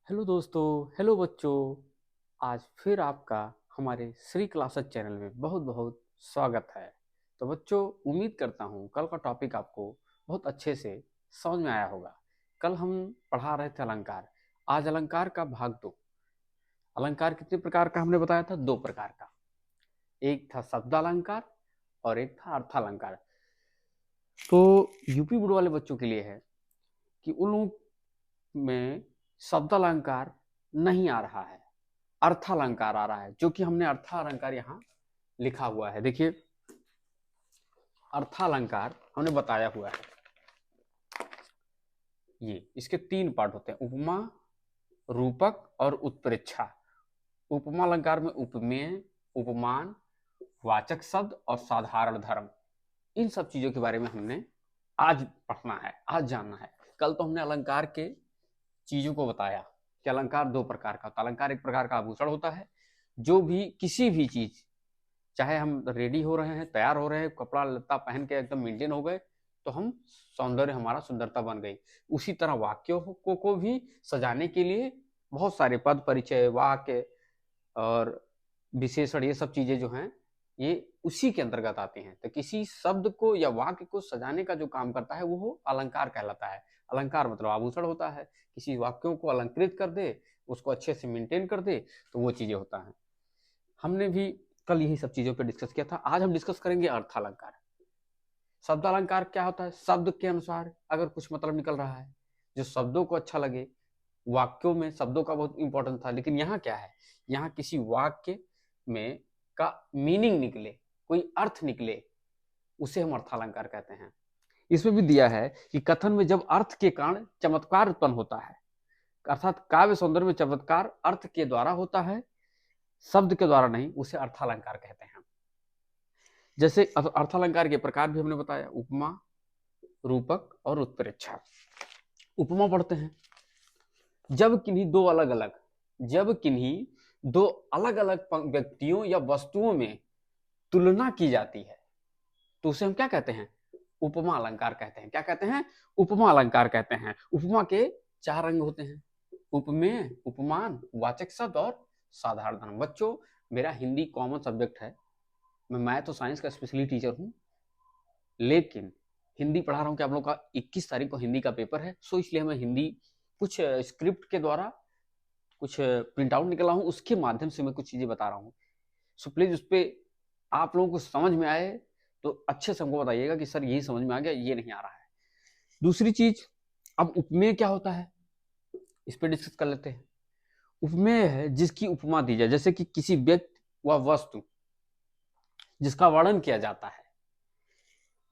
Hello दोस्तों, hello बच्चों। आज फिर आपका हमारे श्री क्लासेस चैनल में बहुत बहुत स्वागत है। तो बच्चों, उम्मीद करता हूँ कल का टॉपिक आपको बहुत अच्छे से समझ में आया होगा। कल हम पढ़ा रहे थे अलंकार। आज अलंकार का भाग 2। अलंकार कितने प्रकार का हमने बताया था? 2 प्रकार का। एक था शब्दालंकार और एक था अर्थालंकार। तो यूपी बोर्ड वाले बच्चों के लिए है कि उन लोगों में शब्दालंकार नहीं आ रहा है, अर्थालंकार आ रहा है, जो कि हमने अर्थालंकार यहाँ लिखा हुआ है। देखिए, अर्थालंकार हमने बताया हुआ है। ये इसके 3 पार्ट होते हैं: उपमा, रूपक और उत्प्रेक्षा। उपमा अलंकार में उपमेय, उपमान, वाचक शब्द और साधारण धर्म, इन सब चीजों के बारे में हमने आज पढ़ना है, आज जानना है। कल तो हमने अलंकार के चीजों को बताया कि अलंकार 2 प्रकार का होता है। अलंकार एक प्रकार का आभूषण होता है, जो भी किसी भी चीज, चाहे हम रेडी हो रहे हैं, तैयार हो रहे हैं, कपड़ा लत्ता पहन के एकदम मेंटेन हो गए, तो हम सौंदर्य, हमारा सुंदरता बन गई। उसी तरह वाक्यों को भी सजाने के लिए बहुत सारे पद, परिचय, वाक्य और विशेषण, ये सब चीजें जो हैं, ये उसी के अंतर्गत आती हैं। तो किसी शब्द को या वाक्य को सजाने का जो काम करता है वो अलंकार कहलाता है। अलंकार मतलब आभूषण होता है। किसी वाक्यों को अलंकृत कर दे, उसको अच्छे से मेंटेन कर दे, तो वो चीजें होता है। हमने भी कल यही सब चीजों पे डिस्कस किया था। आज हम डिस्कस करेंगे अर्थालंकार। शब्दालंकार क्या होता है? शब्द के अनुसार अगर कुछ मतलब निकल रहा है, जो शब्दों को अच्छा लगे। वाक्यों में शब्दों का बहुत इंपॉर्टेंट था, लेकिन यहाँ क्या है? यहाँ किसी वाक्य में का मीनिंग निकले, कोई अर्थ निकले, उसे हम अर्थालंकार कहते हैं। इसमें भी दिया है कि कथन में जब अर्थ के कारण चमत्कार उत्पन्न होता है, अर्थात काव्य सौंदर्य में चमत्कार अर्थ के द्वारा होता है, शब्द के द्वारा नहीं, उसे अर्थालंकार कहते हैं। जैसे अर्थालंकार के प्रकार भी हमने बताया: उपमा, रूपक और उत्प्रेक्षा। उपमा पढ़ते हैं। जब किन्हीं दो अलग अलग व्यक्तियों या वस्तुओं में तुलना की जाती है, तो उसे हम क्या कहते हैं? उपमा अलंकार कहते हैं। क्या कहते हैं? उपमा अलंकार कहते हैं। उपमा के 4 अंग होते हैं: उपमेय, उपमान, वाचक शब्द और साधारण धर्म। बच्चों, मेरा हिंदी कॉमन सब्जेक्ट है। मैं मैथ और साइंस का स्पेशली टीचर हूँ, लेकिन हिंदी पढ़ा रहा हूँ कि आप लोग का 21 तारीख को हिंदी का पेपर है, सो इसलिए मैं हिंदी कुछ स्क्रिप्ट के द्वारा कुछ प्रिंट आउट निकला हूँ, उसके माध्यम से मैं कुछ चीजें बता रहा हूँ। सो प्लीज उस पर आप लोगों को समझ में आए तो अच्छे से हमको बताइएगा कि सर यही समझ में आ गया, ये नहीं आ रहा है। दूसरी चीज, अब उपमेय क्या होता है, इस पर डिस्कस कर लेते हैं। उपमेय है जिसकी उपमा दी जाए, जैसे कि किसी व्यक्ति व वस्तु जिसका वर्णन किया जाता है,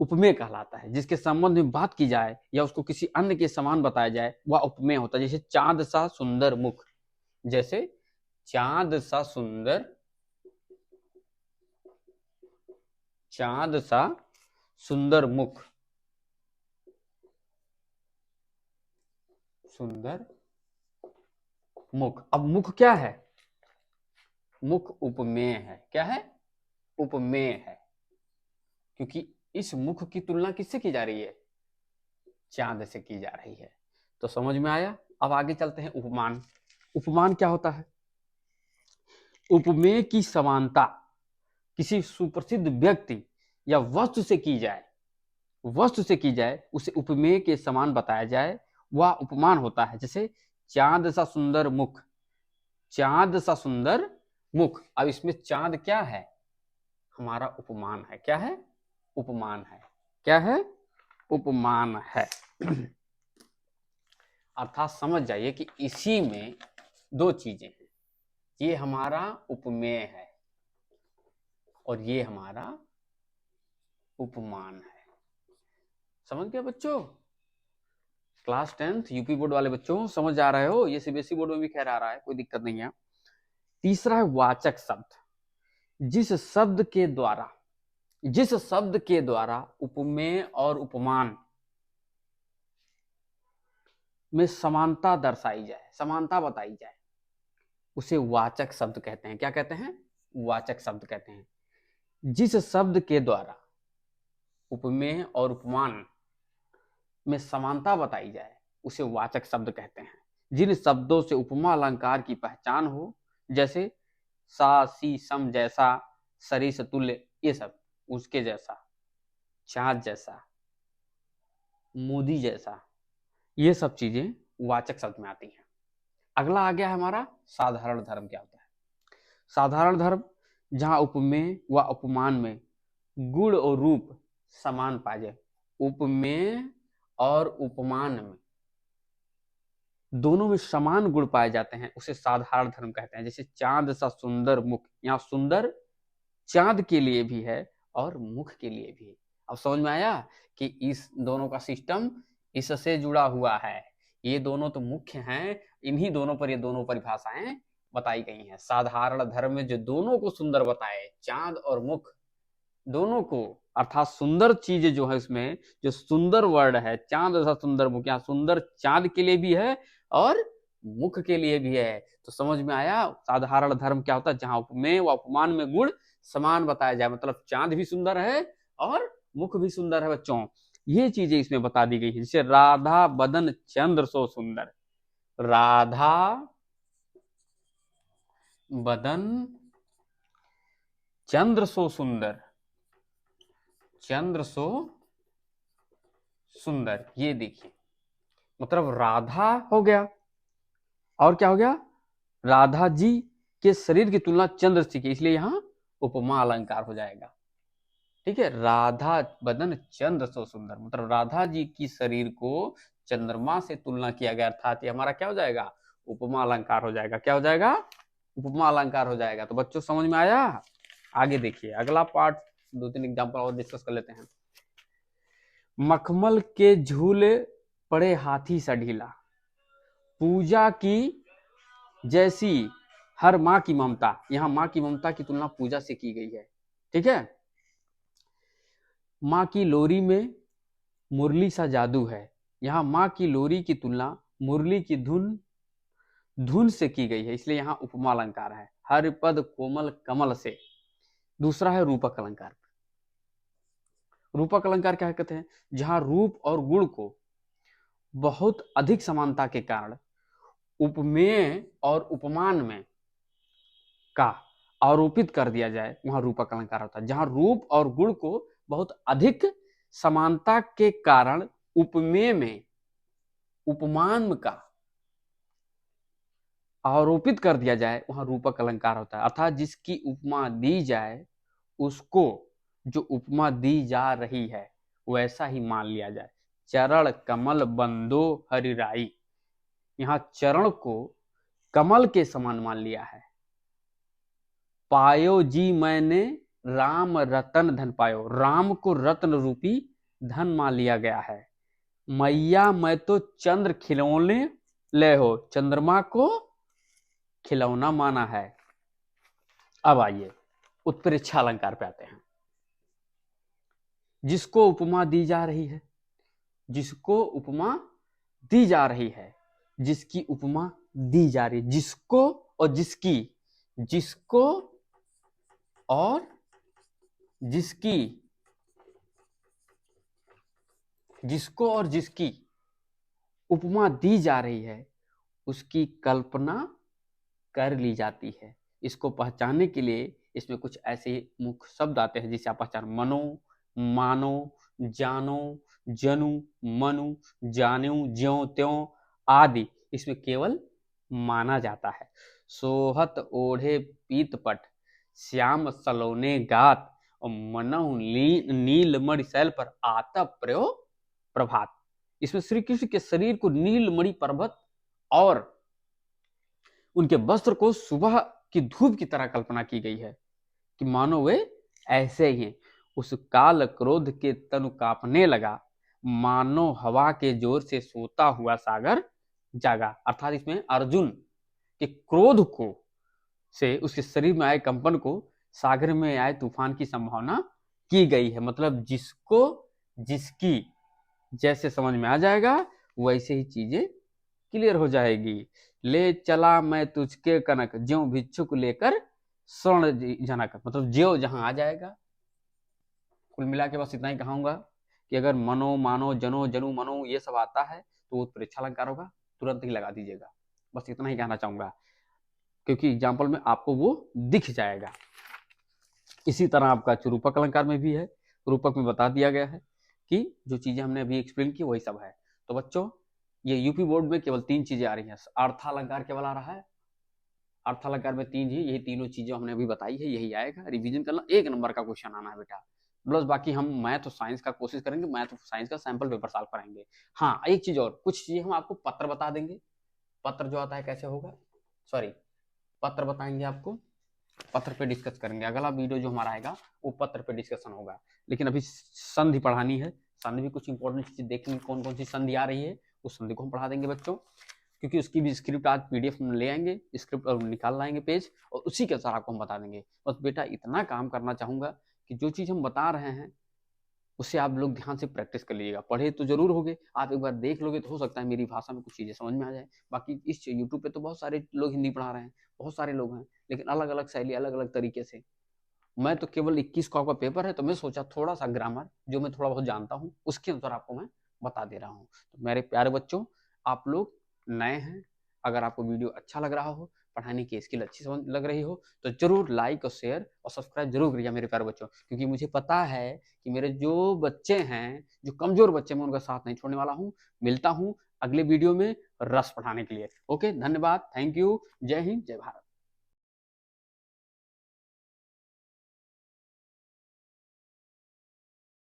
उपमेय कहलाता है। जिसके संबंध में बात की जाए या उसको किसी अन्य के समान बताया जाए, वह उपमेय होता है। जैसे चांद सा सुंदर मुख, जैसे चांद सा सुंदर, चांद सा सुंदर मुख, सुंदर मुख। अब मुख क्या है? मुख उपमेय है। क्या है? उपमेय है, क्योंकि इस मुख की तुलना किससे की जा रही है? चांद से की जा रही है। तो समझ में आया। अब आगे चलते हैं। उपमान। उपमान क्या होता है? उपमेय की समानता किसी सुप्रसिद्ध व्यक्ति या वस्तु से की जाए, वस्तु से की जाए, उसे उपमेय के समान बताया जाए, वह उपमान होता है। जैसे चांद सा सुंदर मुख, चांद सा सुंदर मुख। अब इसमें चांद क्या है? हमारा उपमान है। क्या है? उपमान है। क्या है? उपमान है। अर्थात समझ जाइए कि इसी में 2 चीजें हैं। ये हमारा उपमेय है और ये हमारा उपमान है। समझ गए बच्चों? क्लास 10th यूपी बोर्ड वाले बच्चों, समझ आ रहे हो? ये सीबीएसई बोर्ड में भी खैर आ रहा है, कोई दिक्कत नहीं है। तीसरा है वाचक शब्द। जिस शब्द के द्वारा, जिस शब्द के द्वारा उपमेय और उपमान में समानता दर्शाई जाए, समानता बताई जाए, उसे वाचक शब्द कहते हैं। क्या कहते हैं? वाचक शब्द कहते हैं। जिस शब्द के द्वारा उपमेय और उपमान में समानता बताई जाए, उसे वाचक शब्द कहते हैं। जिन शब्दों से उपमा अलंकार की पहचान हो, जैसे सा सी सम जैसा, सरिस तुल्य, ये सब उसके जैसा, चाँद जैसा, मोदी जैसा, ये सब चीजें वाचक शब्द में आती हैं। अगला आ गया हमारा साधारण धर्म। क्या होता है साधारण धर्म? जहां उपमेय व उपमान में गुण और रूप समान पाए जाए। उपमेय और उपमान में दोनों में समान गुण पाए जाते हैं, उसे साधारण धर्म कहते हैं। जैसे चांद सा सुंदर मुख, यहाँ सुंदर चांद के लिए भी है और मुख के लिए भी। अब समझ में आया कि इस दोनों का सिस्टम इससे जुड़ा हुआ है। ये दोनों तो मुख्य हैं, इन्हीं दोनों पर ये दोनों परिभाषाएं बताई गई हैं। साधारण धर्म में जो दोनों को सुंदर बताए, चांद और मुख दोनों को, अर्थात सुंदर चीज जो है उसमें जो सुंदर वर्ड है, चांद ऐसा सुंदर मुख, यहाँ सुंदर चांद के लिए भी है और मुख के लिए भी है। तो समझ में आया साधारण धर्म क्या होता है? जहां उपमेय व उपमान में गुण समान बताया जाए, मतलब चांद भी सुंदर है और मुख भी सुंदर है बच्चों। ये चीजें इसमें बता दी गई है। जैसे राधा बदन चंद्र सो सुंदर, राधा बदन चंद्र सो सुंदर, चंद्र सो सुंदर, ये देखिए मतलब राधा हो गया और क्या हो गया? राधा जी के शरीर की तुलना चंद्र से की, इसलिए यहां उपमा अलंकार हो जाएगा। ठीक है, राधा बदन चंद्र सो सुंदर, मतलब राधा जी की शरीर को चंद्रमा से तुलना किया गया, अर्थात ये हमारा क्या हो जाएगा? उपमा अलंकार हो जाएगा। क्या हो जाएगा? उपमा अलंकार हो जाएगा। तो बच्चों समझ में आया? आगे देखिए अगला पार्ट, 2-3 एग्जाम्पल और डिस्कस कर लेते हैं। मखमल के झूले पड़े हाथी सा ढीला, पूजा की जैसी हर माँ की ममता। यहां माँ की ममता की तुलना पूजा से की गई है। ठीक है, माँ की लोरी में मुरली सा जादू है। यहाँ माँ की लोरी की तुलना मुरली की धुन धुन से की गई है, इसलिए यहाँ उपमा अलंकार है। हर पद कोमल कमल से। दूसरा है रूपक अलंकार। रूपक अलंकार क्या कहते हैं? जहां रूप और गुण को बहुत अधिक समानता के कारण उपमेय और उपमान में का आरोपित कर दिया जाए, वहां रूपक अलंकार होता है। जहां रूप और गुण को बहुत अधिक समानता के कारण उपमेय में उपमान का आरोपित कर दिया जाए, वहां रूपक अलंकार होता है। अर्थात जिसकी उपमा दी जाए उसको जो उपमा दी जा रही है वैसा ही मान लिया जाए। चरण कमल बंदो हरिराई, यहाँ चरण को कमल के समान मान लिया है। पायो जी मैंने राम रतन धन पायो, राम को रत्न रूपी धन मान लिया गया है। मैया मैं तो चंद्र खिलौने ले हो, चंद्रमा को खिलौना माना है। अब आइए उत्प्रेक्षा अलंकार पे आते हैं। जिसको उपमा दी जा रही है, जिसको उपमा दी जा रही है, जिसकी उपमा दी जा रही है, जिसको और जिसकी, जिसको और जिसकी, जिसको और जिसकी उपमा दी जा रही है उसकी कल्पना कर ली जाती है। इसको पहचानने के लिए इसमें कुछ ऐसे मुख्य शब्द आते हैं जिसे आप पहचान: मनो, मानो, जानो, जनु, मनु, जानु, ज्यों त्यों आदि इसमें केवल माना जाता है। सोहत ओढ़े पीतपट, श्याम सलोने गात, और मनहु नीलमणि शैल पर आता प्रयो प्रभात। इसमें श्री कृष्ण के शरीर को नीलमणि पर्वत और उनके वस्त्र को सुबह की धूप की तरह कल्पना की गई है कि मानो वे ऐसे ही हैं। उस काल क्रोध के तनु कांपने लगा, मानो हवा के जोर से सोता हुआ सागर जागा। अर्थात इसमें अर्जुन के क्रोध को से उसके शरीर में आए कंपन को सागर में आए तूफान की संभावना की गई है। मतलब जिसको जिसकी जैसे समझ में आ जाएगा वैसे ही चीजें क्लियर हो जाएगी। ले चला मैं तुझके कनक, ज्यों भिक्षुक लेकर स्वर्ण जनक, मतलब ज्यों जहां आ जाएगा। कुल मिला के बस इतना ही कहूंगा कि अगर मनो, मानो, जनो, जनु, मनो ये सब आता है तो उत्प्रेक्षा अलंकार होगा, तुरंत ही लगा दीजिएगा। बस इतना ही कहना चाहूंगा, क्योंकि एग्जाम्पल में आपको वो दिख जाएगा। इसी तरह आपका रूपक अलंकार में भी है। रूपक में बता दिया गया है कि जो चीजें हमने अभी एक्सप्लेन की वही सब है। तो बच्चों ये यूपी बोर्ड में केवल 3 चीजें आ रही हैं। अर्थालंकार केवल आ रहा है, अर्थालंकार में 3 ही, यही तीनों चीजें हमने अभी बताई है, यही आएगा। रिवीजन करना, 1 नंबर का क्वेश्चन आना है बेटा। प्लस बाकी हम मैथ और साइंस का कोशिश करेंगे, मैथ और साइंस का सैंपल पेपर सॉल्व कराएंगे। हाँ एक चीज और, कुछ चीजें हम आपको पत्र बता देंगे। पत्र जो आता है कैसे होगा, सॉरी पत्र बताएंगे आपको, पत्र पे डिस्कस करेंगे। अगला वीडियो जो हमारा आएगा वो पत्र पे डिस्कशन होगा। लेकिन अभी संधि पढ़ानी है, संधि भी कुछ इंपॉर्टेंट चीज देखेंगे, कौन कौन सी संधि आ रही है उस संधि को हम पढ़ा देंगे बच्चों, क्योंकि उसकी भी स्क्रिप्ट आज पीडीएफ में ले आएंगे, स्क्रिप्ट और निकाल लाएंगे पेज, और उसी के अनुसार आपको हम बता देंगे। बस बेटा इतना काम करना चाहूंगा कि जो चीज हम बता रहे हैं उससे आप लोग ध्यान से प्रैक्टिस कर लीजिएगा। पढ़े तो जरूर होगे, आप एक बार देख लोगे तो हो सकता है मेरी भाषा में कुछ चीजें समझ में आ जाए। बाकी इस यूट्यूब पे तो बहुत सारे लोग हिंदी पढ़ा रहे हैं, बहुत सारे लोग हैं, लेकिन अलग अलग शैली, अलग अलग तरीके से। मैं तो केवल 21 का आपका पेपर है, तो मैं सोचा थोड़ा सा ग्रामर जो मैं थोड़ा बहुत जानता हूँ उसके अनुसार आपको मैं बता दे रहा हूँ। तो मेरे प्यारे बच्चों, आप लोग नए हैं, अगर आपको वीडियो अच्छा लग रहा हो, पढ़ाने की स्किल अच्छी समझ लग रही हो, तो जरूर लाइक और शेयर और सब्सक्राइब जरूर करिए मेरे प्यारे बच्चों, क्योंकि मुझे पता है कि मेरे जो बच्चे हैं, जो कमजोर बच्चे, मैं उनका साथ नहीं छोड़ने वाला हूँ। मिलता हूँ अगले वीडियो में रस पढ़ाने के लिए। ओके, धन्यवाद, थैंक यू, जय हिंद, जय भारत।